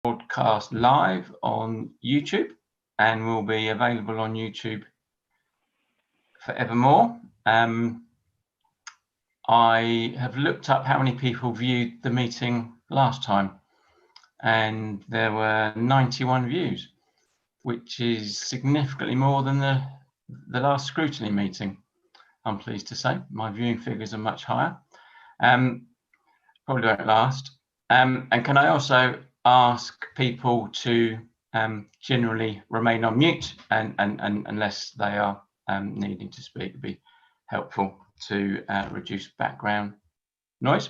broadcast live on YouTube and will be available on YouTube forevermore. I have looked up how many people viewed the meeting last time, and there were 91 views, which is significantly more than the last scrutiny meeting. I'm pleased to say my viewing figures are much higher. Probably won't last. And can I also ask people to generally remain on mute and unless they are needing to speak? It'd be helpful to reduce background noise.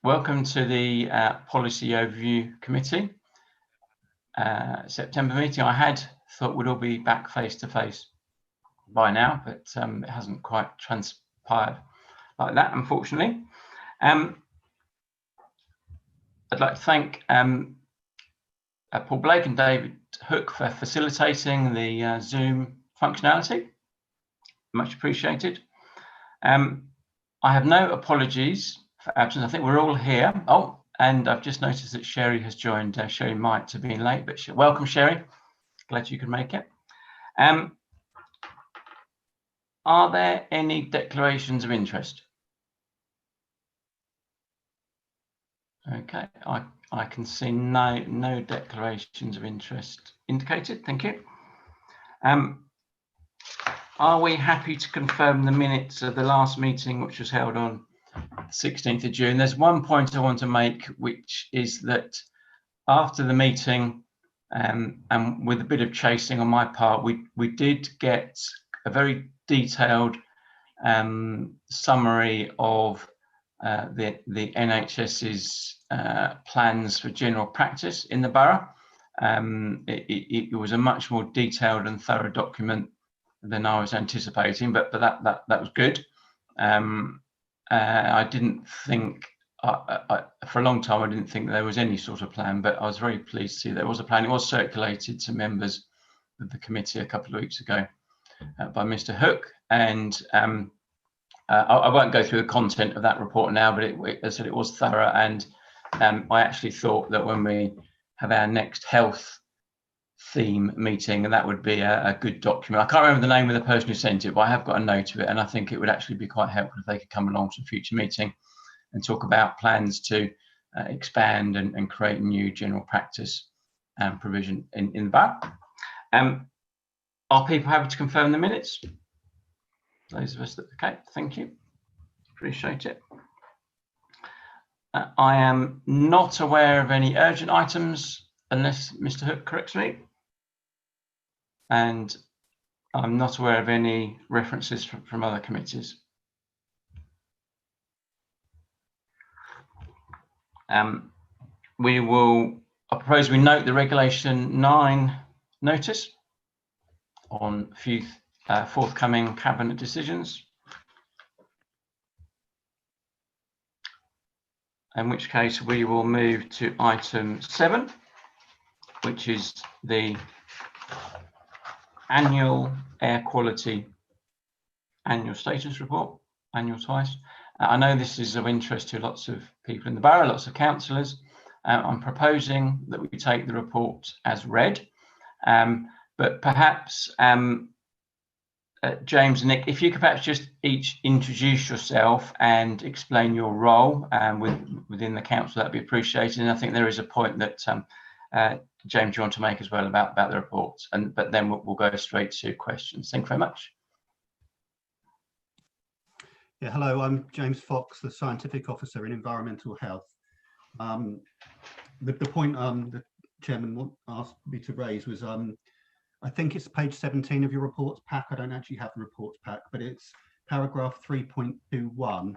Welcome to the Policy Overview Committee September meeting. I had thought we'd all be back face to face by now, but it hasn't quite transpired like that, unfortunately. I'd like to thank Paul Blake and David Hook for facilitating the Zoom functionality. Much appreciated. I have no apologies for absence. I think we're all here. Oh, and I've just noticed that Sherry has joined. Sherry might have been late, but welcome, Sherry. Glad you could make it. Are there any declarations of interest? Okay, I can see no declarations of interest indicated. Thank you. Are we happy to confirm the minutes of the last meeting, which was held on 16th of June? There's one point I want to make, which is that after the meeting, and with a bit of chasing on my part, we did get a very detailed summary of the NHS's plans for general practice in the borough. It was a much more detailed and thorough document than I was anticipating, but that was good. I didn't think, for a long time, I didn't think there was any sort of plan, but I was very pleased to see there was a plan. It was circulated to members of the committee a couple of weeks ago by Mr. Hook, and I won't go through the content of that report now, but as I said, it was thorough, and I actually thought that when we have our next health theme meeting, and that would be a good document. I can't remember the name of the person who sent it, but I have got a note of it, and I think it would actually be quite helpful if they could come along to a future meeting and talk about plans to expand and create new general practice provision in the borough. Are people happy to confirm the minutes? Those of us that, okay, thank you, appreciate it. I am not aware of any urgent items unless Mr. Hook corrects me, and I'm not aware of any references from other committees. I propose we note the Regulation 9 notice on forthcoming cabinet decisions, in which case we will move to item 7, which is the annual air quality annual status report, annual twice. I know this is of interest to lots of people in the borough, lots of councillors. I'm proposing that we take the report as read, but perhaps James and Nick, if you could perhaps just each introduce yourself and explain your role within the council, that'd be appreciated. And I think there is a point that James, you want to make as well about the report, but then we'll go straight to questions. Thank you very much. Yeah, hello, I'm James Fox, the Scientific Officer in Environmental Health. The point the Chairman asked me to raise was, I think it's page 17 of your reports pack. I don't actually have the reports pack, but it's paragraph 3.21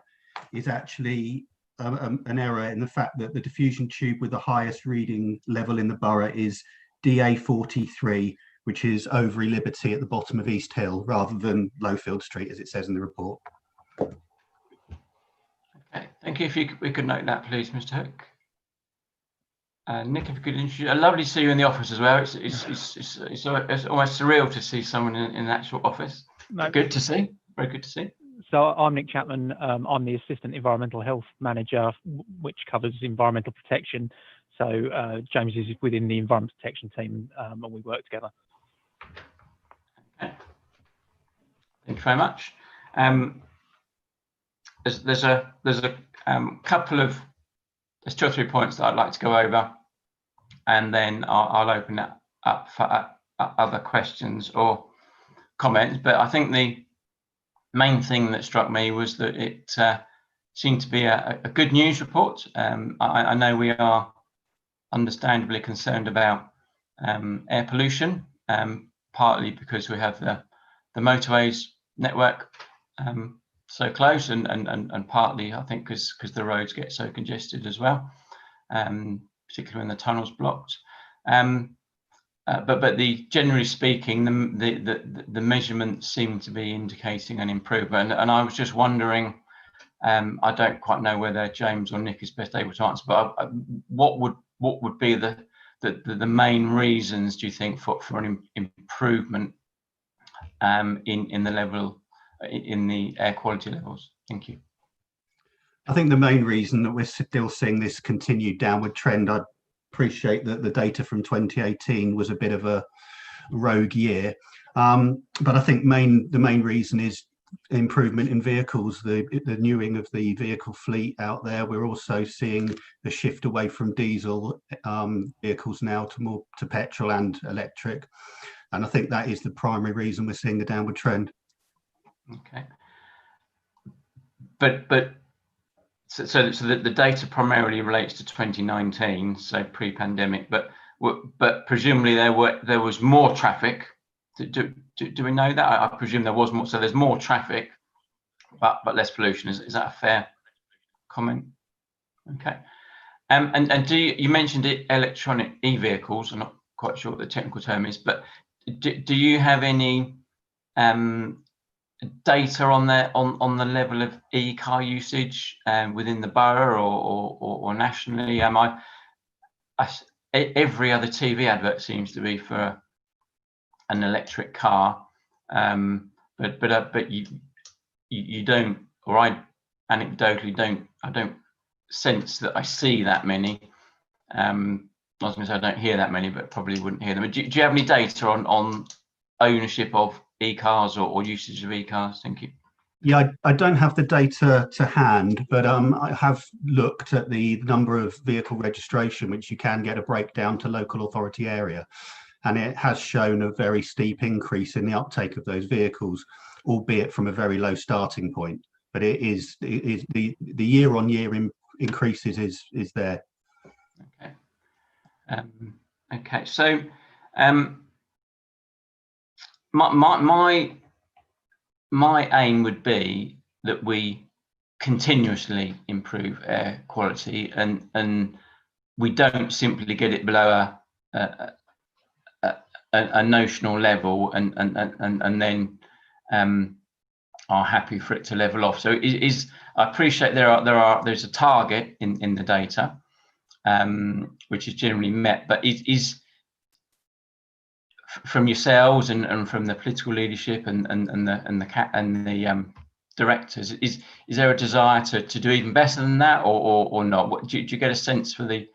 is actually an error in the fact that the diffusion tube with the highest reading level in the borough is DA43, which is Overy Liberty at the bottom of East Hill, rather than Lowfield Street, as it says in the report. Okay, thank you. If we could note that, please, Mr. Hook. Nick, if you could introduce, lovely to see you in the office as well. It's almost surreal to see someone in an actual office. No. Good to see, very good to see. So I'm Nick Chapman. I'm the Assistant Environmental Health Manager, which covers environmental protection. So James is within the environment protection team, and we work together. Okay. Thank you very much. There's a couple of, there's 2 or 3 points that I'd like to go over, and then I'll open it up for other questions or comments. But I think the main thing that struck me was that it seemed to be a good news report. I know we are understandably concerned about air pollution, partly because we have the motorways network so close, and partly I think because the roads get so congested as well, particularly when the tunnel's blocked. But generally speaking, the measurements seem to be indicating an improvement, and I was just wondering, I don't quite know whether James or Nick is best able to answer, but what would be the main reasons, do you think, for an improvement in the level, in the air quality levels? Thank you. I think the main reason that we're still seeing this continued downward trend, I appreciate that the data from 2018 was a bit of a rogue year, but I think the main reason is improvement in vehicles, the newing of the vehicle fleet out there. We're also seeing a shift away from diesel vehicles now to petrol and electric, and I think that is the primary reason we're seeing the downward trend. Okay, but so the data primarily relates to 2019, so pre-pandemic, but presumably there was more traffic. Do we know that? I presume there was more, so there's more traffic, but less pollution. Is that a fair comment? Okay. And you mentioned electronic e-vehicles. I'm not quite sure what the technical term is, but do you have any data on the level of e-car usage within the borough or nationally? Every other TV advert seems to be for an electric car, but you don't, or I anecdotally don't sense that I see that many. I was going to say I don't hear that many, but probably wouldn't hear them. Do you have any data on ownership of e-cars or usage of e-cars? Thank you. Yeah, I don't have the data to hand, but I have looked at the number of vehicle registration, which you can get a breakdown to local authority area, and it has shown a very steep increase in the uptake of those vehicles, albeit from a very low starting point. But it is the year-on-year increases is there. Okay. Okay. So my aim would be that we continuously improve air quality, and we don't simply get it below a notional level and then are happy for it to level off. So I appreciate there's a target in the data, which is generally met, but is from yourselves and from the political leadership and the directors, is there a desire to do even better than that, or not? Do you get a sense for the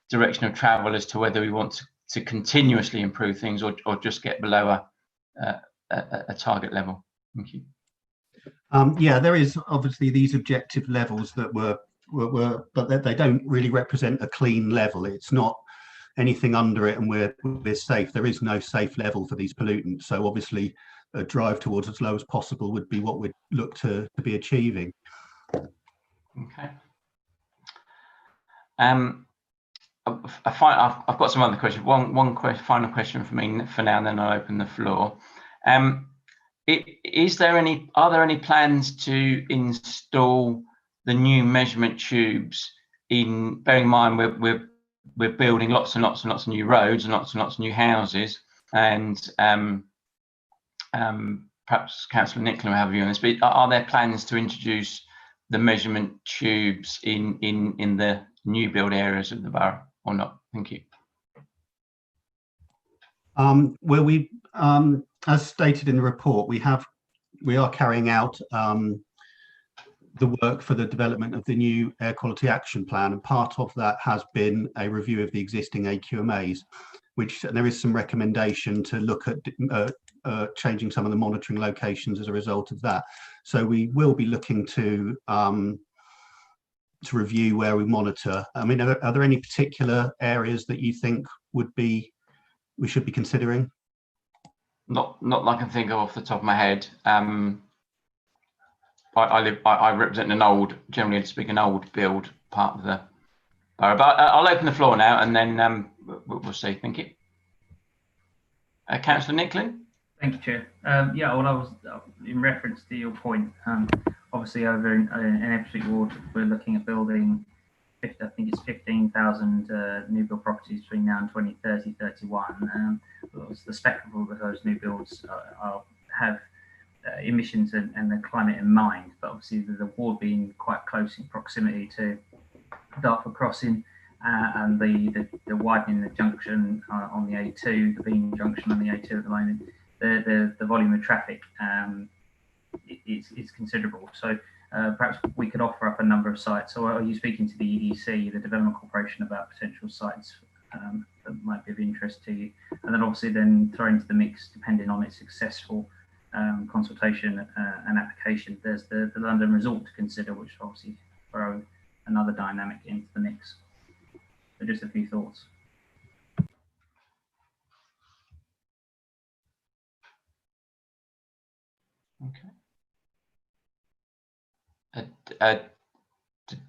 direction of travel as to whether we want to continuously improve things or just get below a target level? Thank you. Yeah, there is obviously these objective levels that were but they don't really represent a clean level. It's not anything under it and we're safe. There is no safe level for these pollutants. So obviously a drive towards as low as possible would be what we'd look to be achieving. Okay. I've got some other questions. One final question for me for now, and then I'll open the floor. Are there any plans to install the new measurement tubes in, bearing in mind we're building lots and lots and lots of new roads and lots of new houses, and perhaps Councillor Nicklin will have a view on this, but are there plans to introduce the measurement tubes in the new build areas of the borough or not? Thank you. Well, we as stated in the report, we are carrying out the work for the development of the new air quality action plan, and part of that has been a review of the existing AQMAs, which there is some recommendation to look at changing some of the monitoring locations as a result of that. So we will be looking to review where we monitor. I mean, are there any particular areas that you think we should be considering? Not that I can think of off the top of my head. I represent an old, generally speaking, old build part of the borough. But I'll open the floor now, and then we'll see. Thank you. Councillor Nicklin. Thank you, Chair. Yeah, well, I was in reference to your point. Obviously, over in Epsom Ward, we're looking at building, I think it's 15,000 new build properties between now and 2030, 31. The spectacle of those new builds have emissions and the climate in mind, but obviously the ward being quite close in proximity to Dartford Crossing and the widening the junction on the A2, the Bean junction on the A2 at the moment, the volume of traffic is considerable. So perhaps we could offer up a number of sites. So are you speaking to the EDC, the Development Corporation, about potential sites that might be of interest to you? And then obviously then throw into the mix, depending on its successful consultation and application, there's the London Resort to consider, which obviously throw another dynamic into the mix. So just a few thoughts. Okay.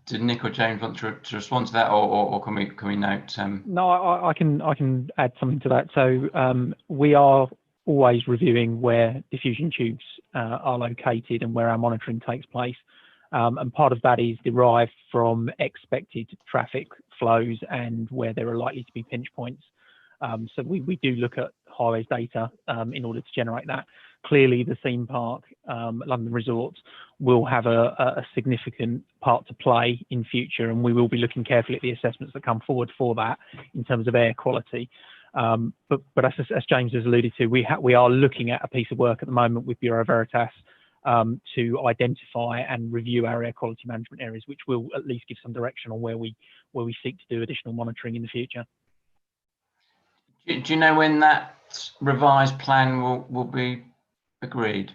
Did Nick or James want to respond to that, or can we note? No, I can add something to that. So we are always reviewing where diffusion tubes are located and where our monitoring takes place. And part of that is derived from expected traffic flows and where there are likely to be pinch points. So we do look at highways data in order to generate that. Clearly, the theme park, London Resorts, will have a significant part to play in future, and we will be looking carefully at the assessments that come forward for that in terms of air quality. But as James has alluded to, we are looking at a piece of work at the moment with Bureau Veritas to identify and review our air quality management areas, which will at least give some direction on where we seek to do additional monitoring in the future. Do you know when that revised plan will be agreed?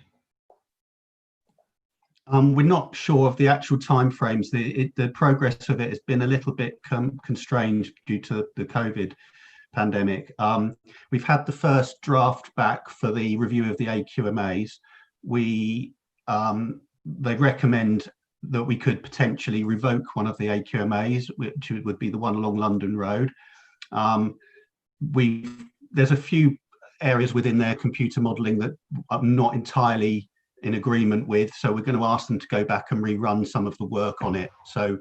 We're not sure of the actual timeframes. The progress of it has been a little bit constrained due to the COVID pandemic. We've had the first draft back for the review of the AQMAs. They recommend that we could potentially revoke one of the AQMAs, which would be the one along London Road. There's a few areas within their computer modelling that I'm not entirely in agreement with, so we're going to ask them to go back and rerun some of the work on it. So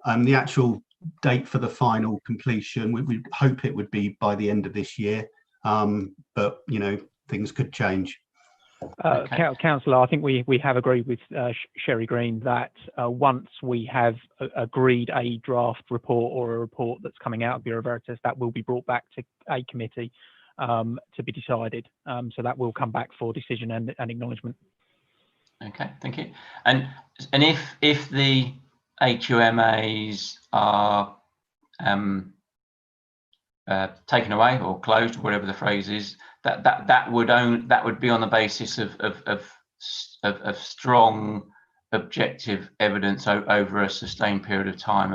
the actual date for the final completion, we hope it would be by the end of this year, but you know, things could change. Okay. Councillor, I think we have agreed with Sherry Green that once we have agreed a draft report or a report that's coming out of Bureau Veritas, that will be brought back to a committee to be decided. So that will come back for decision and acknowledgement. Okay, thank you. And if the AQMAs are taken away or closed, whatever the phrase is, that would be on the basis of strong objective evidence over a sustained period of time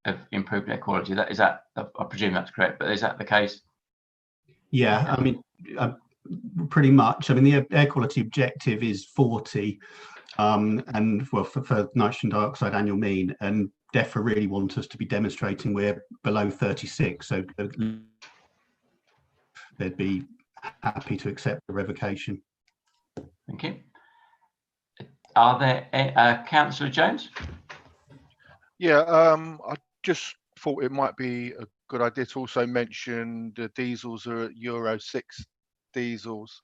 of improved air quality. I presume that's correct, but is that the case? Yeah, I mean, pretty much. I mean, the air quality objective is 40, and well, for nitrogen dioxide annual mean, and DEFRA really want us to be demonstrating we're below 36, so they'd be happy to accept the revocation. Thank you. Are there Councillor Jones? Yeah, I just thought it might be a good idea to also mention the diesels are at Euro 6 diesels.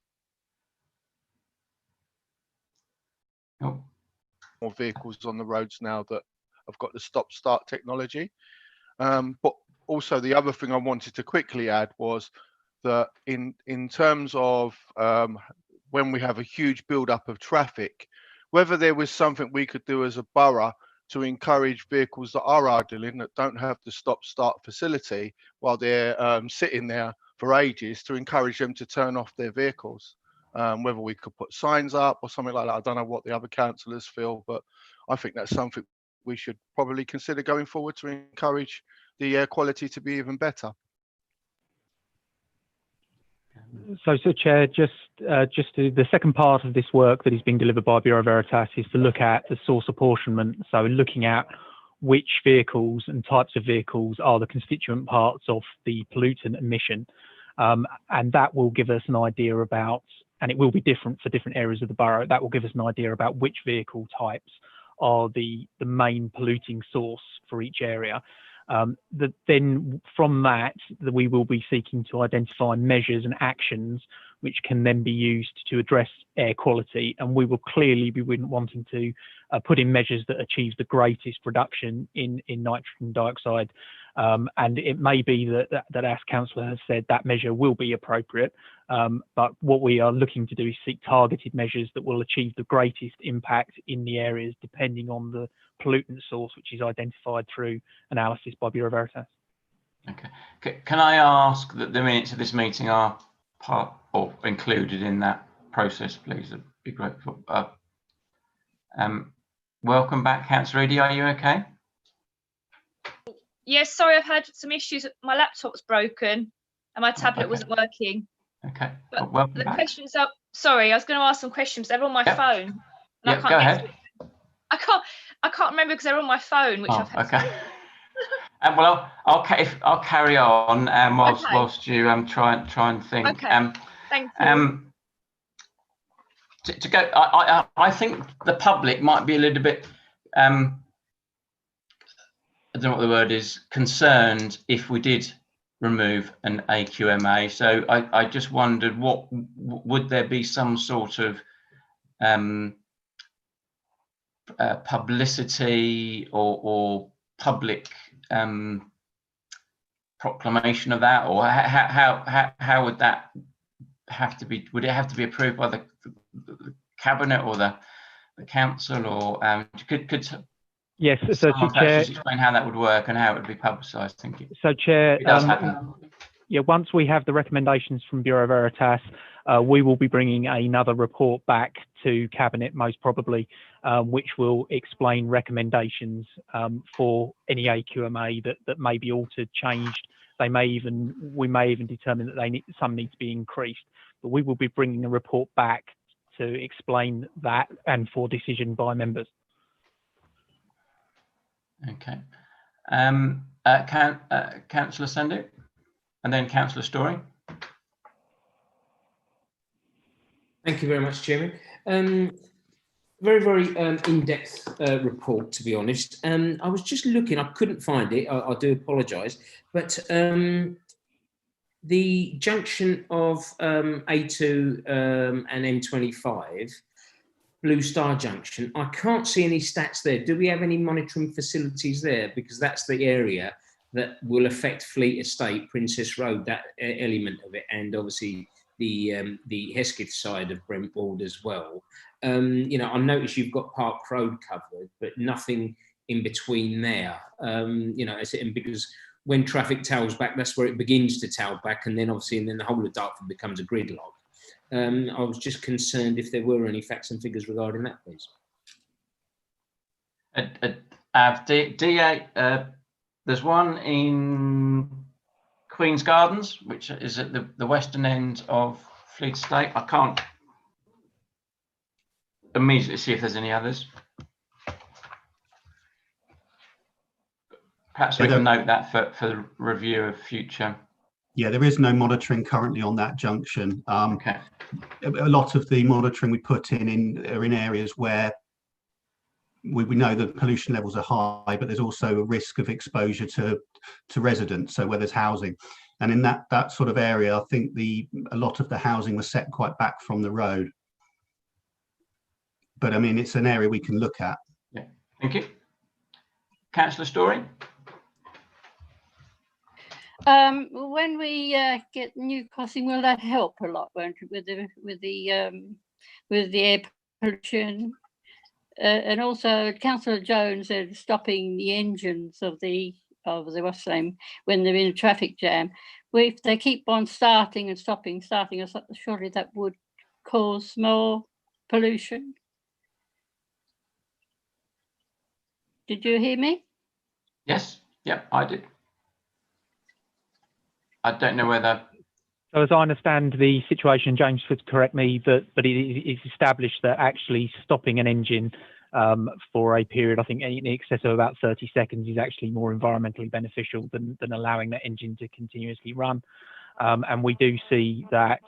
Oh. More vehicles on the roads now that have got the stop-start technology. But also the other thing I wanted to quickly add was that in terms of when we have a huge build-up of traffic, whether there was something we could do as a borough to encourage vehicles that are idling, that don't have the stop-start facility while they're sitting there for ages, to encourage them to turn off their vehicles. Whether we could put signs up or something like that. I don't know what the other councillors feel, but I think that's something we should probably consider going forward to encourage the air quality to be even better. So Chair, just the second part of this work that is being delivered by Bureau Veritas is to look at the source apportionment. So looking at which vehicles and types of vehicles are the constituent parts of the pollutant emission. And that will give us an idea about, and it will be different for different areas of the borough, that will give us an idea about which vehicle types are the main polluting source for each area. Then from that, we will be seeking to identify measures and actions which can then be used to address air quality. And we will clearly be wanting to put in measures that achieve the greatest reduction in nitrogen dioxide. And it may be that as Councillor has said, that measure will be appropriate. But what we are looking to do is seek targeted measures that will achieve the greatest impact in the areas depending on the pollutant source, which is identified through analysis by Bureau Veritas. Okay. Can I ask that the minutes of this meeting are part or included in that process, please? I'd be grateful. Welcome back, Councillor Eadie. Are you okay? Yes, sorry, I've had some issues. My laptop's broken and my tablet wasn't working. Okay. But Welcome the back. questions are, sorry, I was going to ask some questions. They're on my phone. Yeah, go ahead. I can't remember because they're on my phone, which I've had. Okay. Well, I'll carry on whilst you try and think. Okay. Thank you. To go, I think the public might be a little bit, I don't know what the word is, concerned if we did remove an AQMA. So I just wondered, would there be some sort of publicity or public proclamation of that, or how would that have to be? Would it have to be approved by the cabinet or the council, or could yes? So Chair, just explain how that would work and how it would be publicised. Thank you. So Chair, it does happen. Yeah, once we have the recommendations from Bureau Veritas, we will be bringing another report back to Cabinet, most probably, which will explain recommendations for any AQMA that may be altered, changed. We may even determine that some need to be increased. But we will be bringing a report back to explain that and for decision by members. Okay. Councillor Sandhu? And then Councillor Story. Thank you very much, Chairman. Very, very in-depth report, to be honest. I was just looking, I couldn't find it, I do apologise, but the junction of A2 and M25, Blue Star Junction, I can't see any stats there. Do we have any monitoring facilities there? Because that's the area that will affect Fleet Estate, Princess Road, that element of it, and obviously the Hesketh side of Brentwood as well. You know, I noticed you've got Park Road covered, but nothing in between there. You know, and because when traffic tails back, that's where it begins to tail back, and then obviously, and then the whole of Dartford becomes a gridlock. I was just concerned if there were any facts and figures regarding that, please. There's one in Queen's Gardens, which is at the western end of Fleet Estate. I can't immediately see if there's any others. Perhaps we can note that for the review of future. Yeah, there is no monitoring currently on that junction. Okay. A lot of the monitoring we put in are in areas where we know the pollution levels are high, but there's also a risk of exposure to residents, so where there's housing. And in that sort of area, I think a lot of the housing was set quite back from the road. But I mean, it's an area we can look at. Yeah, thank you. Councillor Story? When we get new crossing, will that help a lot, won't it, with the air pollution? and also Councillor Jones said stopping the engines of the what's the name when they're in a traffic jam. Well, if they keep on starting and stopping, surely that would cause more pollution. Did you hear me? Yes, yeah, I did. I don't know whether. So as I understand the situation, James could correct me, but it is established that actually stopping an engine for a period, I think in excess of about 30 seconds, is actually more environmentally beneficial than allowing that engine to continuously run. And we do see that,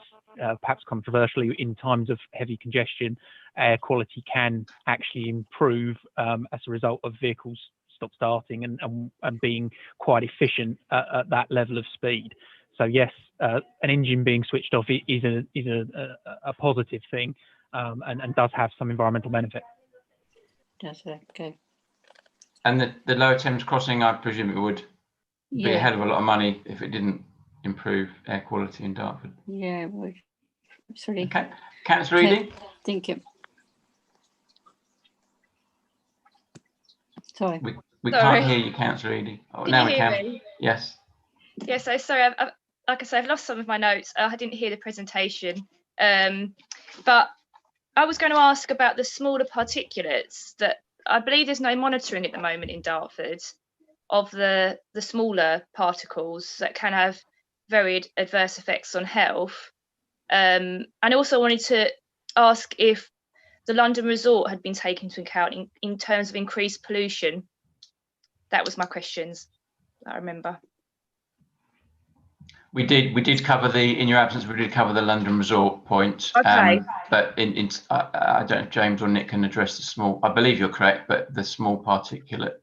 perhaps controversially, in times of heavy congestion, air quality can actually improve as a result of vehicles stop starting and being quite efficient at that level of speed. So yes, an engine being switched off is a positive thing, and does have some environmental benefit. Does it? Okay. And the Lower Thames crossing, I presume it would be a hell of a lot of money if it didn't improve air quality in Dartford. Yeah, well, sorry. Okay, Councillor Eadie. Thank you. Sorry. We Sorry. can't hear you, Councillor Eadie. Oh, Can now you we hear can. me? Yes. Yeah, so sorry, like I said, I've lost some of my notes. I didn't hear the presentation. But I was going to ask about the smaller particulates that I believe there's no monitoring at the moment in Dartford of the smaller particles that can have very adverse effects on health. And I also wanted to ask if the London Resort had been taken into account in terms of increased pollution. That was my questions, I remember. We did cover in your absence, we did cover the London Resort point. Okay. But I don't know if James or Nick can address the small, I believe you're correct, but the small particulate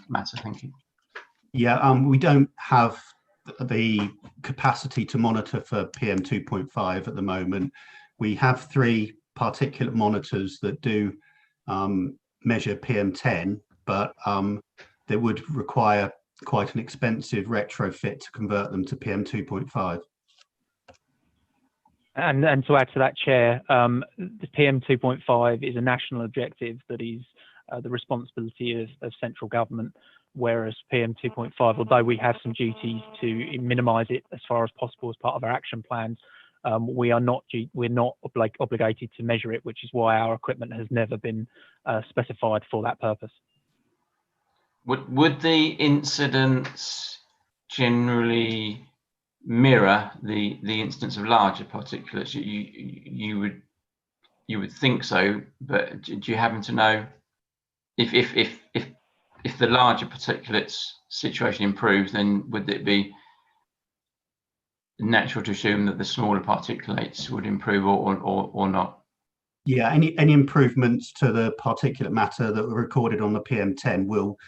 matter, thank you. Yeah, we don't have the capacity to monitor for PM2.5 at the moment. We have 3 particulate monitors that do measure PM10, but they would require quite an expensive retrofit to convert them to PM2.5. And to add to that, Chair, the PM2.5 is a national objective that is the responsibility of central government, whereas PM2.5, although we have some duties to minimise it as far as possible as part of our action plans, we're not obligated to measure it, which is why our equipment has never been specified for that purpose. Would the incidents generally mirror the incidence of larger particulates? You would think so, but do you happen to know if the larger particulates situation improves, then would it be natural to assume that the smaller particulates would improve or not? Yeah, any improvements to the particulate matter that were recorded on the PM10 will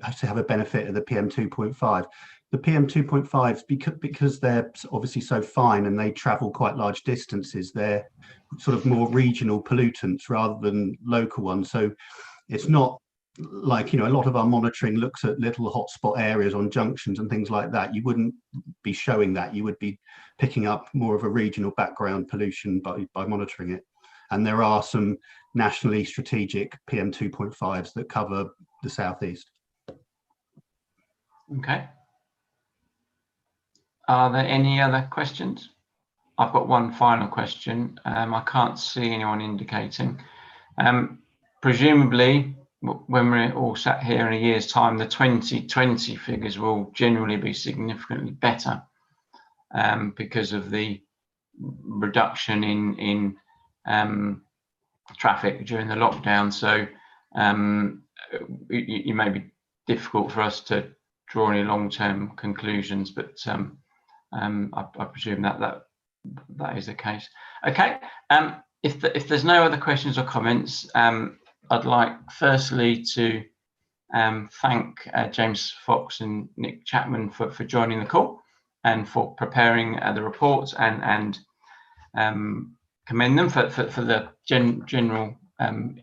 have to have a benefit of the PM2.5. The PM2.5s, because they're obviously so fine and they travel quite large distances, they're sort of more regional pollutants rather than local ones. So it's not like, a lot of our monitoring looks at little hotspot areas on junctions and things like that. You wouldn't be showing that. You would be picking up more of a regional background pollution by monitoring it. And there are some nationally strategic PM2.5s that cover the southeast. Okay. Are there any other questions? I've got one final question. I can't see anyone indicating. Presumably, when we're all sat here in a year's time, the 2020 figures will generally be significantly better because of the reduction in traffic during the lockdown. So it may be difficult for us to draw any long-term conclusions, but I presume that is the case. Okay. If there's no other questions or comments, I'd like firstly to thank James Fox and Nick Chapman for joining the call and for preparing the report and commend them for the general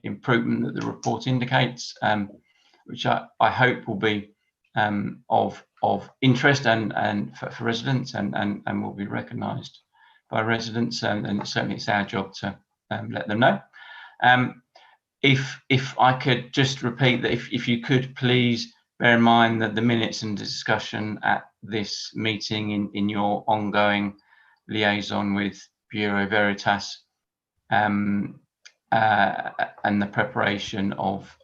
improvement that the report indicates, which I hope will be of interest and for residents and will be recognised by residents, and certainly it's our job to let them know. if I could just repeat that, if you could please bear in mind that the minutes and discussion at this meeting in your ongoing liaison with Bureau Veritas and the preparation of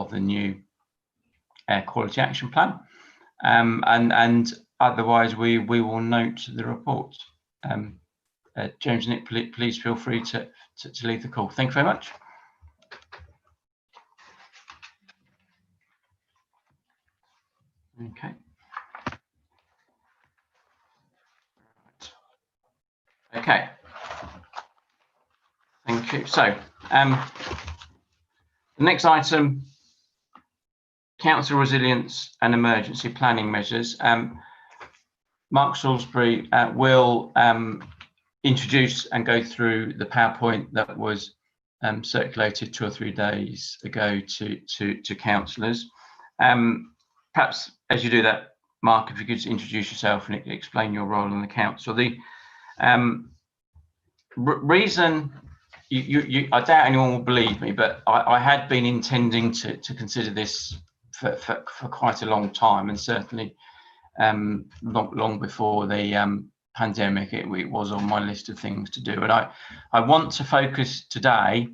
the new Air Quality Action Plan, and otherwise we will note the report. James and Nick, please feel free to leave the call. Thank you very much. Okay. Okay. Thank you. So, the next item, Council Resilience and Emergency Planning Measures. Mark Salisbury will introduce and go through the PowerPoint that was circulated 2 or 3 days ago to councillors. Perhaps as you do that, Mark, if you could just introduce yourself and explain your role in the council. The reason, I doubt anyone will believe me, but I had been intending to consider this for quite a long time, and certainly long before the pandemic, it was on my list of things to do. And I want to focus today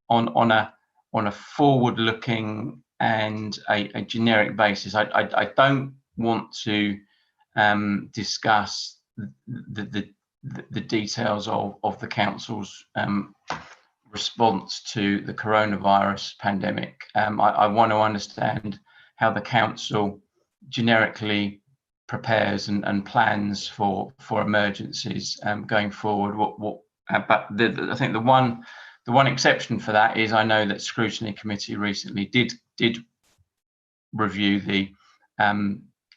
on a forward-looking and a generic basis. I don't want to discuss the details of the council's response to the coronavirus pandemic. I want to understand how the council generically prepares and plans for emergencies going forward. But I think the one exception for that is, I know that Scrutiny Committee recently did review the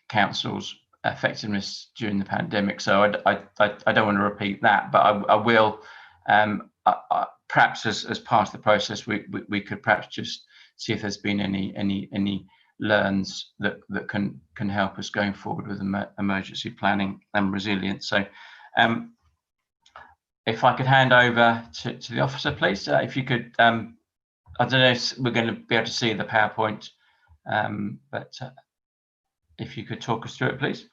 council's effectiveness during the pandemic. So I don't want to repeat that, but I will. Perhaps as part of the process, we could perhaps just see if there's been any learns that can help us going forward with emergency planning and resilience. So if I could hand over to the officer, please. If you could, I don't know if we're going to be able to see the PowerPoint, but if you could talk us through it, please.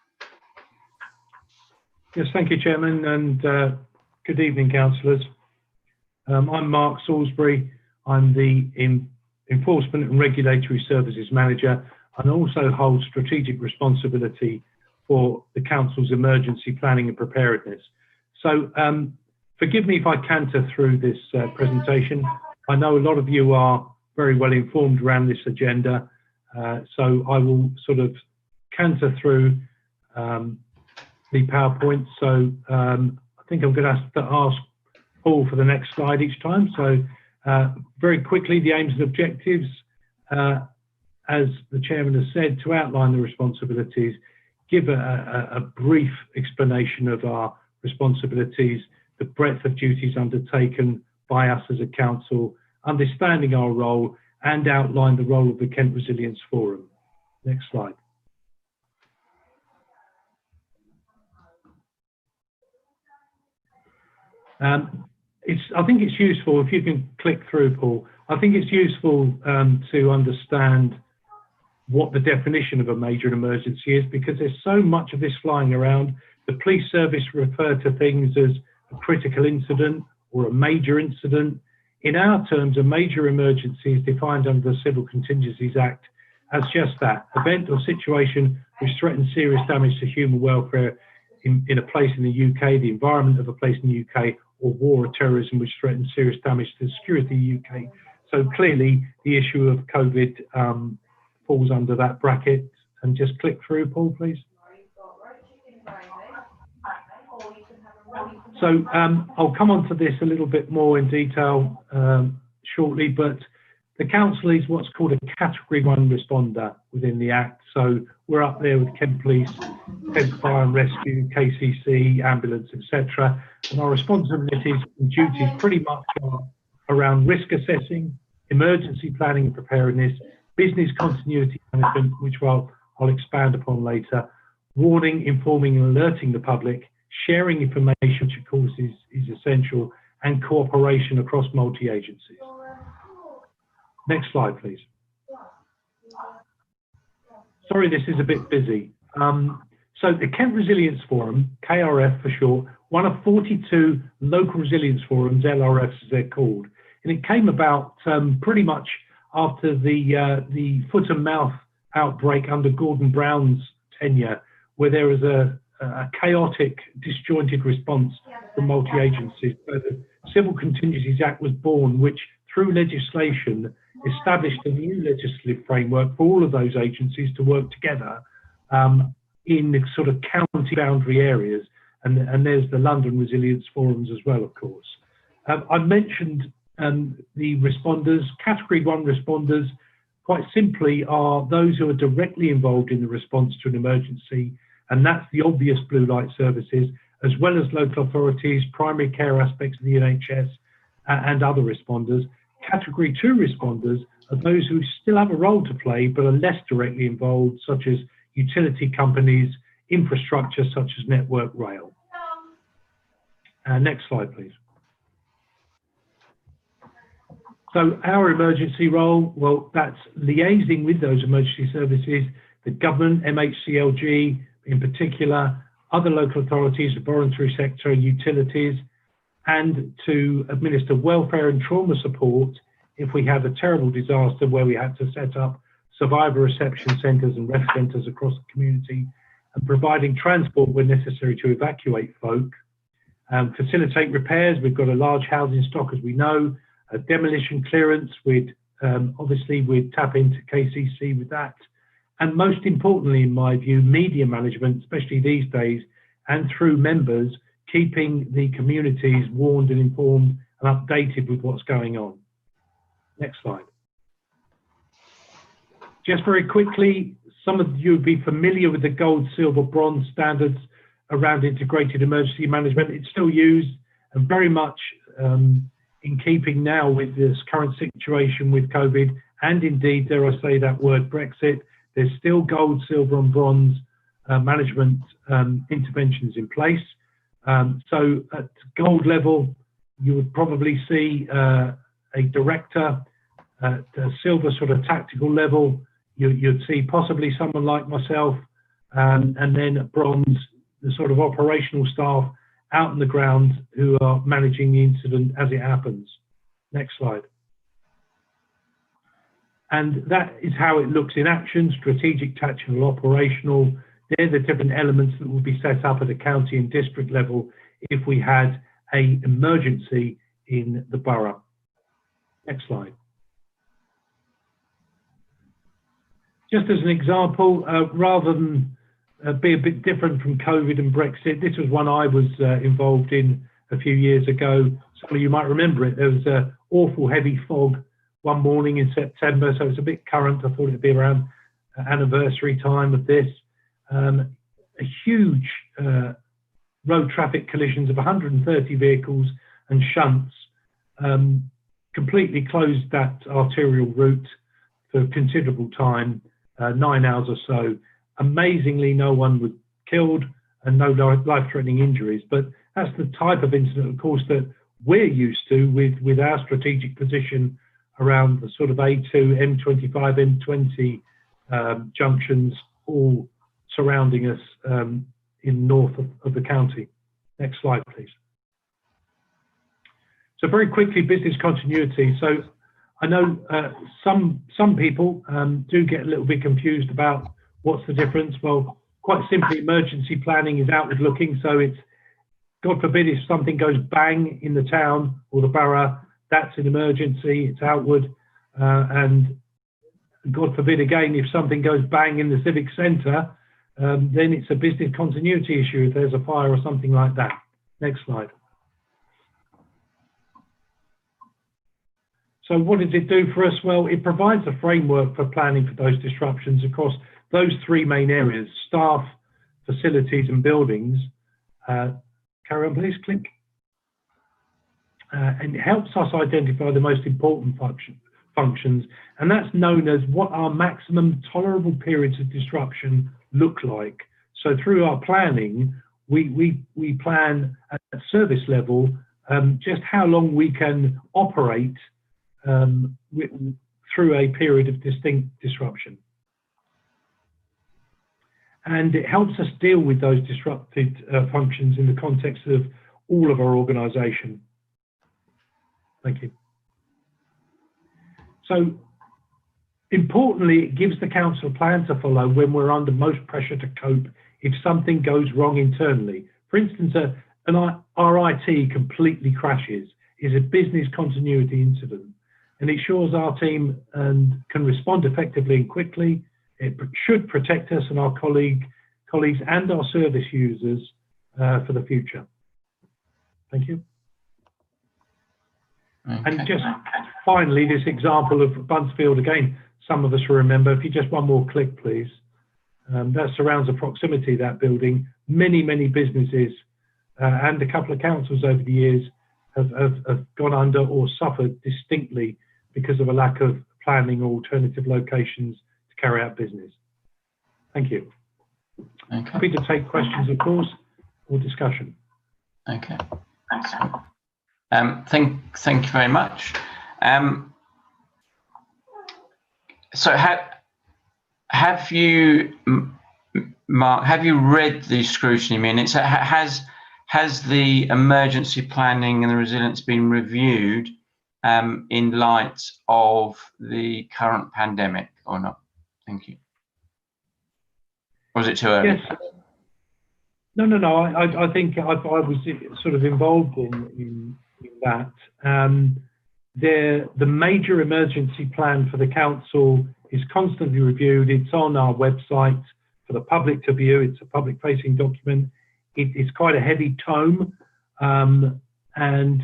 Yes, thank you, Chairman, and good evening, councillors. I'm Mark Salisbury. I'm the Enforcement and Regulatory Services Manager, and also hold strategic responsibility for the Council's emergency planning and preparedness. So forgive me if I canter through this presentation. I know a lot of you are very well informed around this agenda, so I will sort of canter through the PowerPoint. So I think I'm going to have to ask Paul for the next slide each time. So very quickly, the aims and objectives, as the Chairman has said, to outline the responsibilities, give a brief explanation of our responsibilities, the breadth of duties undertaken by us as a council, understanding our role, and outline the role of the Kent Resilience Forum. Next slide. I think it's useful, if you can click through, Paul, I think it's useful to understand what the definition of a major emergency is, because there's so much of this flying around. The police service refer to things as a critical incident or a major incident. In our terms, a major emergency is defined under the Civil Contingencies Act as just that, event or situation which threatens serious damage to human welfare in a place in the UK, the environment of a place in the UK, or war or terrorism which threatens serious damage to the security of the UK. So clearly the issue of COVID falls under that bracket. And just click through, Paul, please. So I'll come on to this a little bit more in detail shortly, but the council is what's called a Category 1 responder within the Act. So we're up there with Kent Police, Kent Fire and Rescue, KCC, ambulance, etc. And our responsibilities and duties pretty much are around risk assessing, emergency planning and preparedness, business continuity management, which I'll expand upon later, warning, informing and alerting the public, sharing information which of course is essential, and cooperation across multi-agencies. Next slide, please. Sorry, this is a bit busy. So the Kent Resilience Forum, KRF for short, one of 42 local resilience forums, LRFs as they're called, and it came about pretty much after the foot and mouth outbreak under Gordon Brown's tenure, where there was a chaotic, disjointed response from multi-agencies. So the Civil Contingencies Act was born, which through legislation established a new legislative framework for all of those agencies to work together in the sort of county boundary areas. And there's the London Resilience Forums as well, of course. I mentioned the responders. Category 1 responders, quite simply, are those who are directly involved in the response to an emergency, and that's the obvious blue light services, as well as local authorities, primary care aspects of the NHS, and other responders. Category 2 responders are those who still have a role to play but are less directly involved, such as utility companies, infrastructure such as Network Rail. Next slide, please. So our emergency role, well, that's liaising with those emergency services, the government, MHCLG in particular, other local authorities, the voluntary sector, utilities, and to administer welfare and trauma support if we have a terrible disaster where we had to set up survivor reception centres and rest centres across the community, and providing transport where necessary to evacuate folk, facilitate repairs. We've got a large housing stock, as we know, demolition clearance, obviously we'd tap into KCC with that. And most importantly, in my view, media management, especially these days, and through members, keeping the communities warned and informed and updated with what's going on. Next slide. Just very quickly, some of you would be familiar with the gold, silver, bronze standards around integrated emergency management. It's still used and very much in keeping now with this current situation with COVID, and indeed, dare I say that word, Brexit. There's still gold, silver and bronze management interventions in place. So at gold level, you would probably see a director. At the silver sort of tactical level, you'd see possibly someone like myself, and then at bronze, the sort of operational staff out on the ground who are managing the incident as it happens. Next slide. And that is how it looks in action: strategic, tactical, operational. They're the different elements that would be set up at a county and district level if we had an emergency in the borough. Next slide. Just as an example, rather than be a bit different from COVID and Brexit, this was one I was involved in a few years ago. Some of you might remember it. There was an awful heavy fog one morning in September, so it's a bit current. I thought it'd be around anniversary time of this. A huge road traffic collisions of 130 vehicles and shunts completely closed that arterial route for a considerable time, 9 hours or so. Amazingly, no one was killed and no life-threatening injuries, but that's the type of incident, of course, that we're used to with our strategic position around the sort of A2, M25, M20 junctions, all surrounding us in north of the county. Next slide, please. So very quickly, business continuity. So I know some people do get a little bit confused about what's the difference. Well, quite simply, emergency planning is outward looking. So it's, God forbid, if something goes bang in the town or the borough, that's an emergency, it's outward. And God forbid again, if something goes bang in the civic centre, then it's a business continuity issue if there's a fire or something like that. Next slide. So what does it do for us? Well, it provides a framework for planning for those disruptions across those three main areas: staff, facilities and buildings. Carry on, please, click. And it helps us identify the most important functions, and that's known as what our maximum tolerable periods of disruption look like. So through our planning, we plan at service level just how long we can operate through a period of distinct disruption. And it helps us deal with those disrupted functions in the context of all of our organisation. Thank you. So, importantly, it gives the council a plan to follow when we're under most pressure to cope if something goes wrong internally. For instance, our IT completely crashes, is a business continuity incident, and it ensures our team can respond effectively and quickly. It should protect us and our colleagues and our service users for the future. Thank you. Okay. And just finally, this example of Buncefield, again, some of us will remember, if you just one more click, please. That surrounds the proximity of that building. Many, many businesses and a couple of councils over the years have gone under or suffered distinctly because of a lack of planning or alternative locations to carry out business. Thank you. Okay. Happy to take questions, of course, or discussion. Okay. Thank you very much. So have you, Mark, have you read the scrutiny minutes? Has the emergency planning and the resilience been reviewed in light of the current pandemic or not? Thank you. Or was it too early? Yes. No. I think I was sort of involved in that. The major emergency plan for the council is constantly reviewed. It's on our website for the public to view. It's a public-facing document. It's quite a heavy tome, and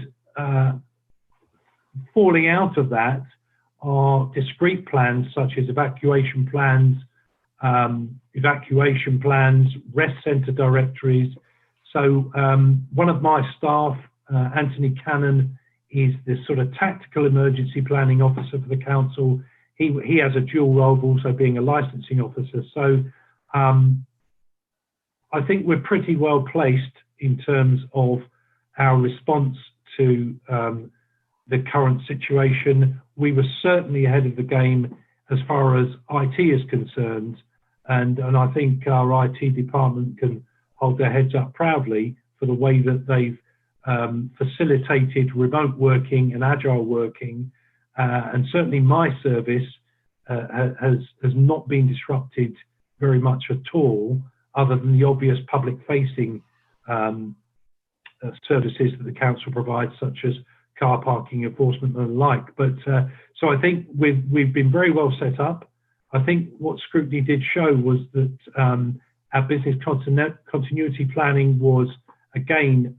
falling out of that are discrete plans such as evacuation plans, rest centre directories. So one of my staff, Anthony Cannon, is the sort of tactical emergency planning officer for the council. He has a dual role of also being a licensing officer. So I think we're pretty well placed in terms of our response to the current situation. We were certainly ahead of the game as far as IT is concerned, and I think our IT department can hold their heads up proudly for the way that they've facilitated remote working and agile working, and certainly my service has not been disrupted very much at all, other than the obvious public-facing services that the council provides, such as car parking enforcement and the like. But so I think we've been very well set up. I think what scrutiny did show was that our business continuity planning was again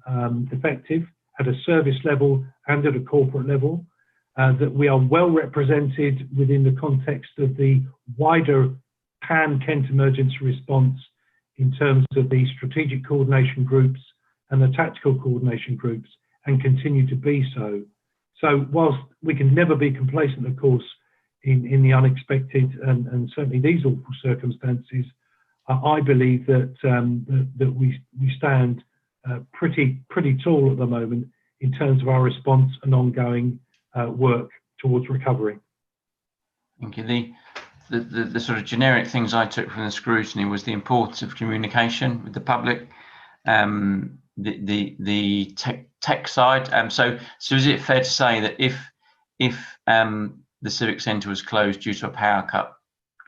effective at a service level and at a corporate level, that we are well represented within the context of the wider Kent emergency response in terms of the strategic coordination groups and the tactical coordination groups, and continue to be so. So whilst we can never be complacent, of course, in the unexpected and certainly these awful circumstances, I believe that that we stand pretty tall at the moment in terms of our response and ongoing work towards recovery. Thank you. The sort of generic things I took from the scrutiny was the importance of communication with the public, the tech side. So is it fair to say that if the Civic Centre was closed due to a power cut,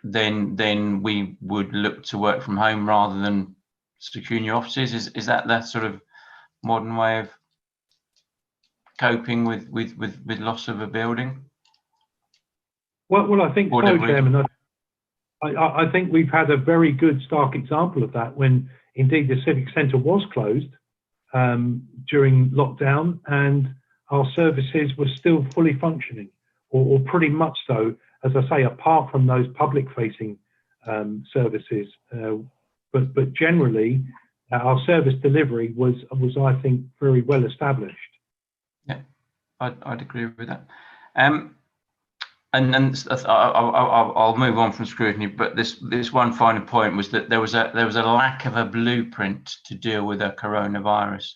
then we would look to work from home rather than secure new offices? Is that the sort of modern way of coping with loss of a building? Well, I think so, Chairman. I think we've had a very good stark example of that when indeed the Civic Centre was closed during lockdown and our services were still fully functioning, or pretty much so, as I say, apart from those public-facing services. But generally, our service delivery was, I think, very well established. Yeah, I'd agree with that. And then I'll move on from scrutiny, but this one final point was that there was a lack of a blueprint to deal with a coronavirus,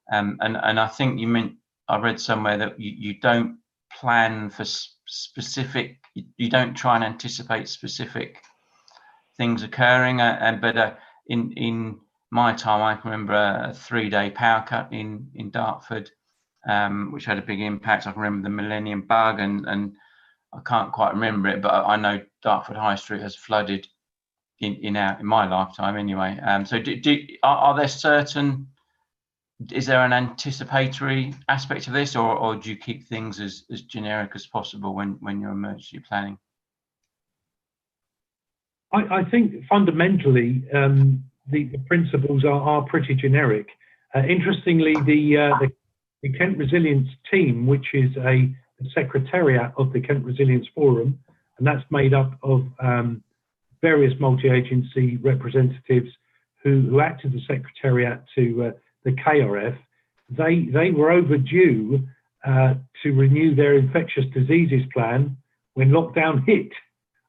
and I think you meant, I read somewhere that you don't plan for specific you don't try and anticipate specific things occurring. But in my time, I can remember a 3-day power cut in Dartford, which had a big impact. I can remember the Millennium Bug, and I can't quite remember it, but I know Dartford High Street has flooded in my lifetime anyway. So are there certain, is there an anticipatory aspect of this, or do you keep things as generic as possible when you're emergency planning? I think fundamentally the principles are pretty generic. Interestingly, the Kent Resilience team, which is the secretariat of the Kent Resilience Forum, and that's made up of various multi-agency representatives who act as the secretariat to the KRF. They were overdue to renew their infectious diseases plan when lockdown hit,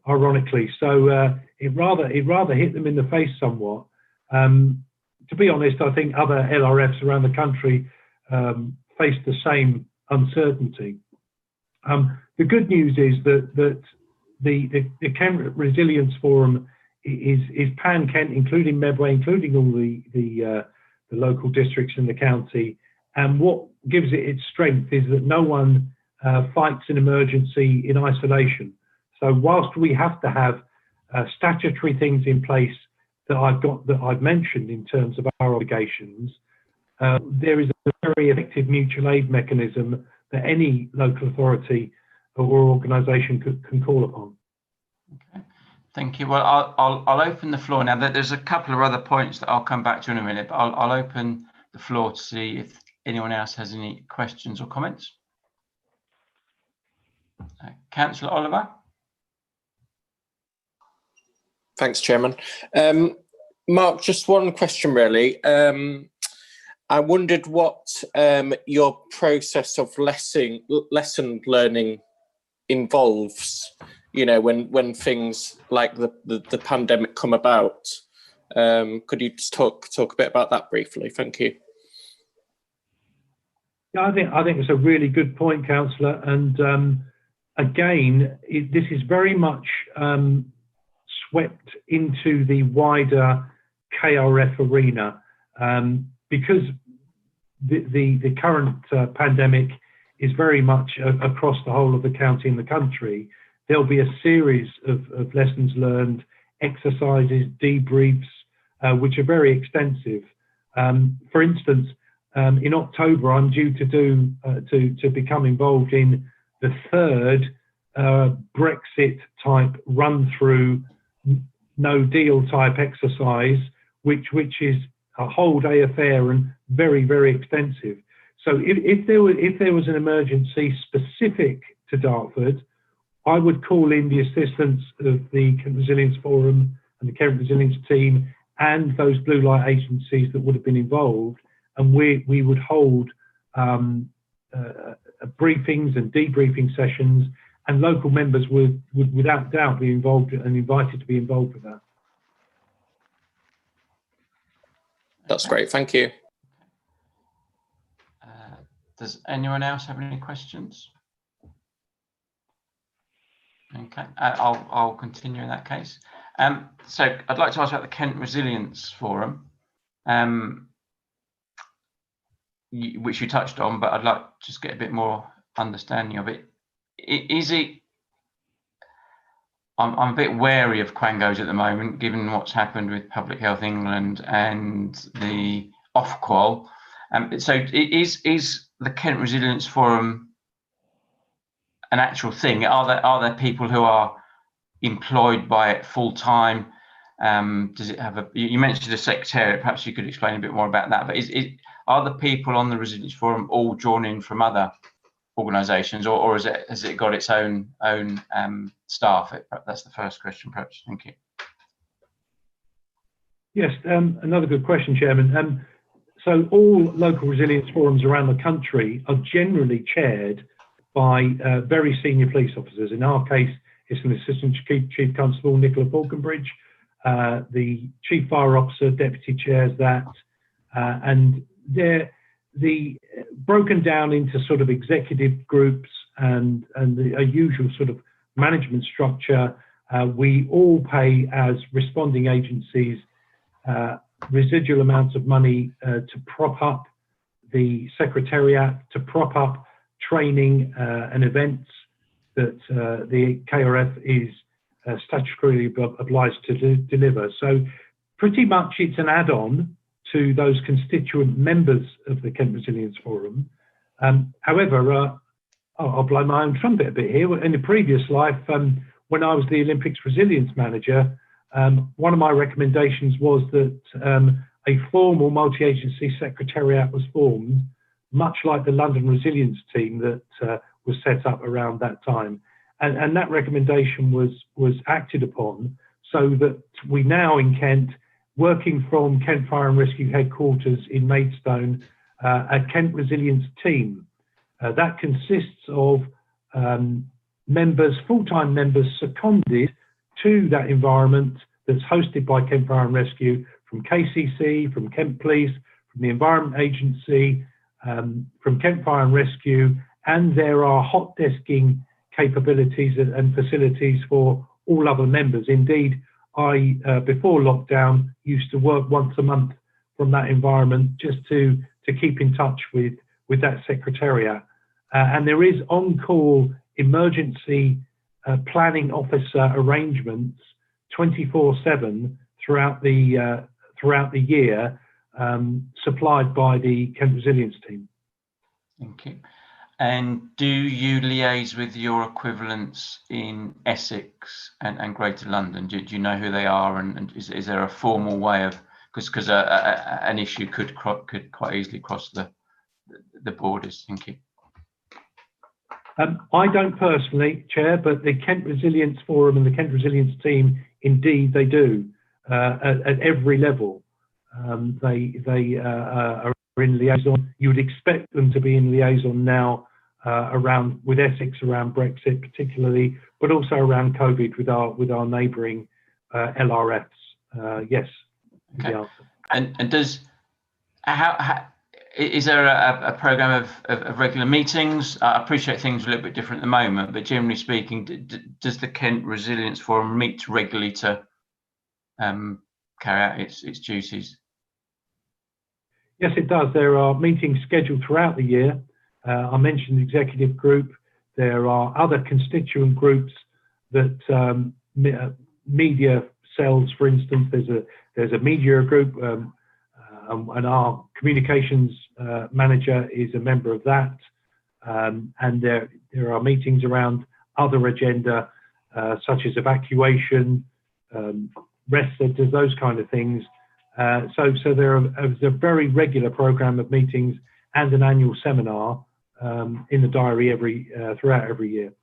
ironically. So it rather hit them in the face somewhat. To be honest, I think other LRFs around the country faced the same uncertainty. The good news is that the Kent Resilience Forum is pan-Kent, including Medway, including all the local districts in the county. And what gives it its strength is that no one fights an emergency in isolation. So whilst we have to have statutory things in place that I've mentioned in terms of our obligations, there is a very effective mutual aid mechanism that any local authority or organisation can call upon. Okay, thank you. Well, I'll open the floor now. There's a couple of other points that I'll come back to in a minute, but I'll open the floor to see if anyone else has any questions or comments. Councillor Oliver. Thanks, Chairman. Mark, just one question really. I wondered what your process of lesson learning involves, you know, when things like the pandemic come about. Could you just talk a bit about that briefly? Thank you. Yeah, I think it's a really good point, Councillor. And again, this is very much swept into the wider KRF arena, because the current pandemic is very much across the whole of the county and the country. There'll be a series of lessons learned, exercises, debriefs, which are very extensive. For instance, in October, I'm due to become involved in the third Brexit type run through no deal type exercise, which is a whole day affair and very, very extensive. So if there was an emergency specific to Dartford, I would call in the assistance of the Kent Resilience Forum and the Kent Resilience team and those blue light agencies that would have been involved, and we would hold briefings and debriefing sessions, and local members would without doubt be involved and invited to be involved with that. That's great, thank you. Does anyone else have any questions? Okay, I'll continue in that case. So I'd like to ask about the Kent Resilience Forum, which you touched on, but I'd like to just get a bit more understanding of it. Is it? I'm a bit wary of Quangos at the moment, given what's happened with Public Health England and the Ofqual. So is the Kent Resilience Forum an actual thing? Are there people who are employed by it full time? Does it have you mentioned a secretariat, perhaps you could explain a bit more about that, but are the people on the Resilience Forum all drawn in from other organisations, or has it got its own staff? That's the first question, perhaps. Thank you. Yes, another good question, Chairman. So all local resilience forums around the country are generally chaired by very senior police officers. In our case, it's an Assistant Chief Constable, Nicola Falconbridge. The Chief Fire Officer, Deputy chairs that, and they're broken down into sort of executive groups and a usual sort of management structure, we all pay as responding agencies residual amounts of money to prop up the secretariat, to prop up training and events that the KRF is statutorily obliged to deliver. So pretty much it's an add-on to those constituent members of the Kent Resilience Forum. However, I'll blow my own trumpet a bit here. In the previous life, when I was the Olympics Resilience Manager, one of my recommendations was that a formal multi-agency secretariat was formed, much like the London Resilience Team that was set up around that time. And that recommendation was acted upon, so that we now in Kent, working from Kent Fire and Rescue Headquarters in Maidstone, a Kent Resilience Team. That consists of members, full-time members seconded to that environment that's hosted by Kent Fire and Rescue, from KCC, from Kent Police, from the Environment Agency, from Kent Fire and Rescue, and there are hot desking capabilities and facilities for all other members. Indeed, I, before lockdown, used to work once a month from that environment just to keep in touch with that secretariat. And there is on-call emergency planning officer arrangements 24/7 throughout the year, supplied by the Kent Resilience Team. Thank you. And do you liaise with your equivalents in Essex and Greater London? Do you know who they are, and is there a formal way of, because an issue could quite easily cross the borders? Thank you. I don't personally, Chair, but the Kent Resilience Forum and the Kent Resilience Team, indeed, they do at every level. They are in liaison. You would expect them to be in liaison now around with Essex, around Brexit particularly, but also around COVID with our neighbouring LRFs. Yes. Okay. And does is there a programme of regular meetings? I appreciate things are a little bit different at the moment, but generally speaking, does the Kent Resilience Forum meet regularly to carry out its duties? Yes, it does. There are meetings scheduled throughout the year. I mentioned the executive group. There are other constituent groups that media cells, for instance. There's a media group, and our communications manager is a member of that. And there are meetings around other agenda, such as evacuation, rest centres, those kind of things. So there is a very regular programme of meetings and an annual seminar in the diary throughout every year.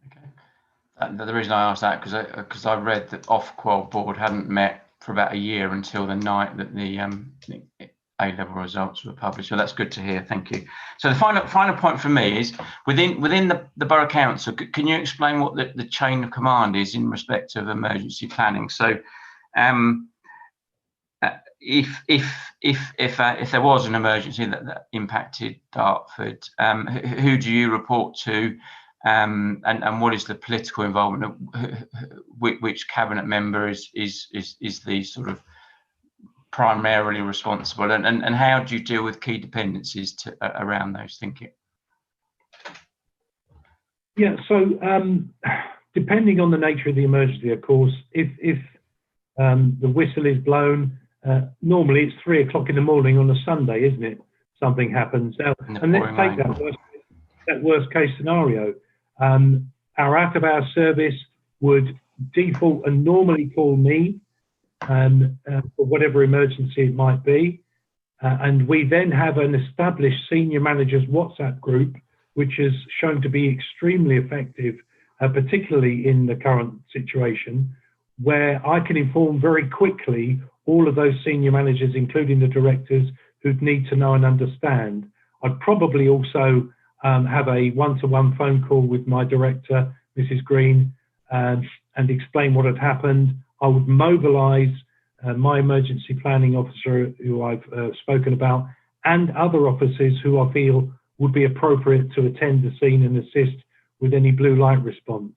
Okay. The reason I asked that because I read that Ofqual board hadn't met for about a year until the night that the A-level results were published. So that's good to hear. Thank you. So the final point for me is within the Borough Council. Can you explain what the chain of command is in respect of emergency planning? So if there was an emergency that impacted Dartford, who do you report to, and what is the political involvement of which cabinet member is the sort of primarily responsible, and how do you deal with key dependencies around those? Thank you. Yeah, so depending on the nature of the emergency, of course, if the whistle is blown, normally it's 3 o'clock in the morning on a Sunday, isn't it? Something happens. And let's take that worst case scenario. Our out-of-hours service would default and normally call me for whatever emergency it might be. And we then have an established senior managers WhatsApp group, which has shown to be extremely effective, particularly in the current situation, where I can inform very quickly all of those senior managers, including the directors, who'd need to know and understand. I'd probably also have a one-to-one phone call with my director, Mrs. Green, and explain what had happened. I would mobilise my emergency planning officer, who I've spoken about, and other officers who I feel would be appropriate to attend the scene and assist with any blue light response.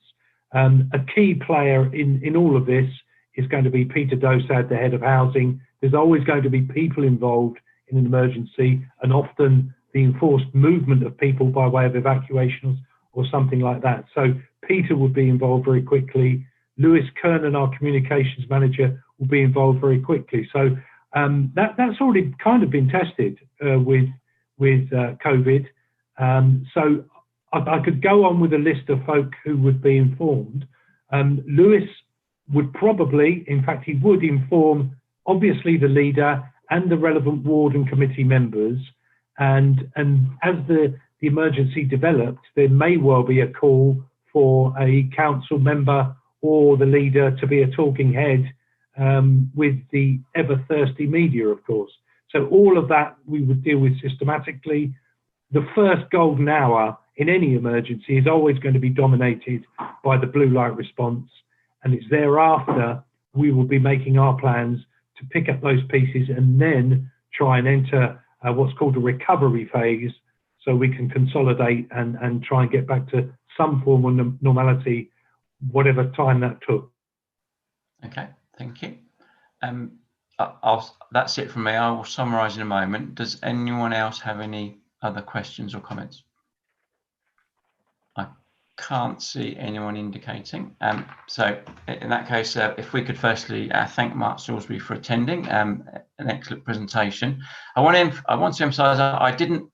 A key player in all of this is going to be Peter Dosad, the head of housing. There's always going to be people involved in an emergency, and often the enforced movement of people by way of evacuations or something like that. So Peter would be involved very quickly. Lewis Kernan, our communications manager, will be involved very quickly. So that's already kind of been tested with COVID. So I could go on with a list of folk who would be informed. Lewis would probably, in fact, he would inform obviously the leader and the relevant ward and committee members. And as the emergency developed, there may well be a call for a council member or the leader to be a talking head with the ever thirsty media, of course. So all of that we would deal with systematically. The first golden hour in any emergency is always going to be dominated by the blue light response, and it's thereafter we will be making our plans to pick up those pieces and then try and enter what's called a recovery phase, so we can consolidate and try and get back to some form of normality, whatever time that took. Okay, thank you. That's it from me. I will summarise in a moment. Does anyone else have any other questions or comments? I can't see anyone indicating. So in that case, if we could firstly thank Mark Salisbury for attending an excellent presentation. I want to emphasise I didn't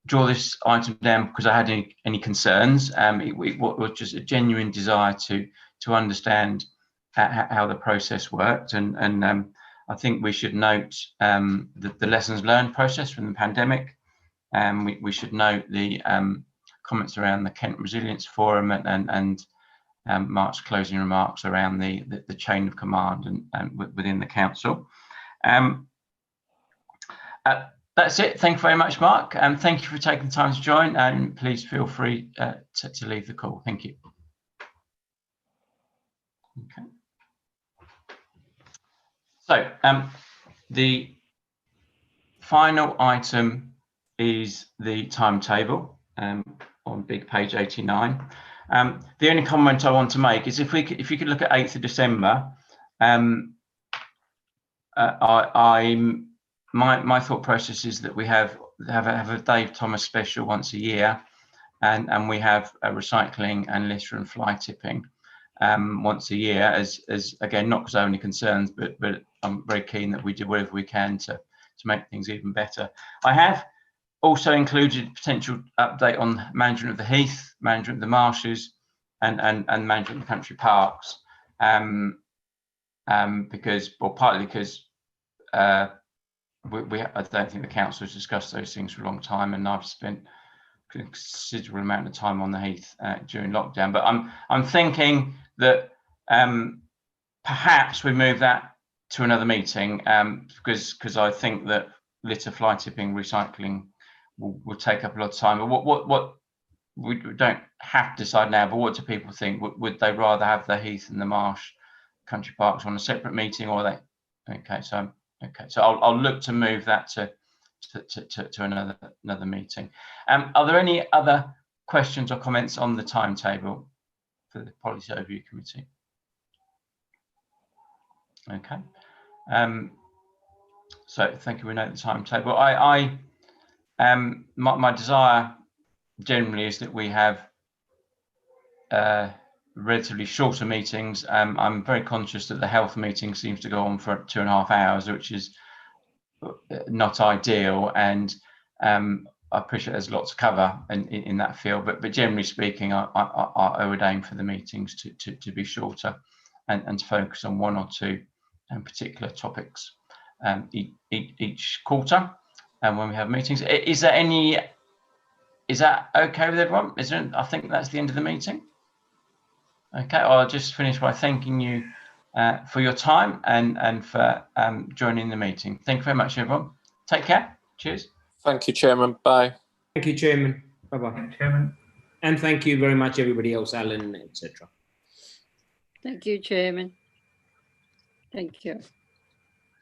draw this item down because I had any concerns. It was just a genuine desire to understand how the process worked, and I think we should note the lessons learned process from the pandemic. We should note the comments around the Kent Resilience Forum and Mark's closing remarks around the chain of command and within the council. That's it. Thank you very much, Mark, and thank you for taking the time to join, and please feel free to leave the call. Thank you. Okay. So the final item is the timetable on big page 89. The only comment I want to make is if you could look at 8th of December, my thought process is that we have a Dave Thomas special once a year, and we have a recycling and litter and fly tipping once a year, as again, not because I have any concerns, but I'm very keen that we do whatever we can to make things even better. I have also included potential update on management of the heath, management of the marshes, and management of the country parks, because, well, partly because I don't think the council has discussed those things for a long time, and I've spent a considerable amount of time on the heath during lockdown. But I'm thinking that perhaps we move that to another meeting, because I think that litter, fly tipping, recycling will take up a lot of time. But what we don't have to decide now, but what do people think? Would they rather have the heath and the marsh country parks on a separate meeting, or they? Okay, so I'll look to move that to another meeting. Are there any other questions or comments on the timetable for the Policy Overview Committee? Okay. So thank you. We know the timetable. My desire generally is that we have relatively shorter meetings. I'm very conscious that the health meeting seems to go on for 2.5 hours, which is not ideal, and I appreciate there's a lot to cover in that field, but generally speaking, I would aim for the meetings to be shorter and to focus on one or two particular topics each quarter, and when we have meetings. Is that okay with everyone? I think that's the end of the meeting. Okay, I'll just finish by thanking you for your time and for joining the meeting. Thank you very much, everyone. Take care. Cheers. Thank you, Chairman. Bye. Thank you, Chairman. Bye-bye. Thank you, Chairman. And thank you very much, everybody else, Alan, etc. Thank you, Chairman. Thank you.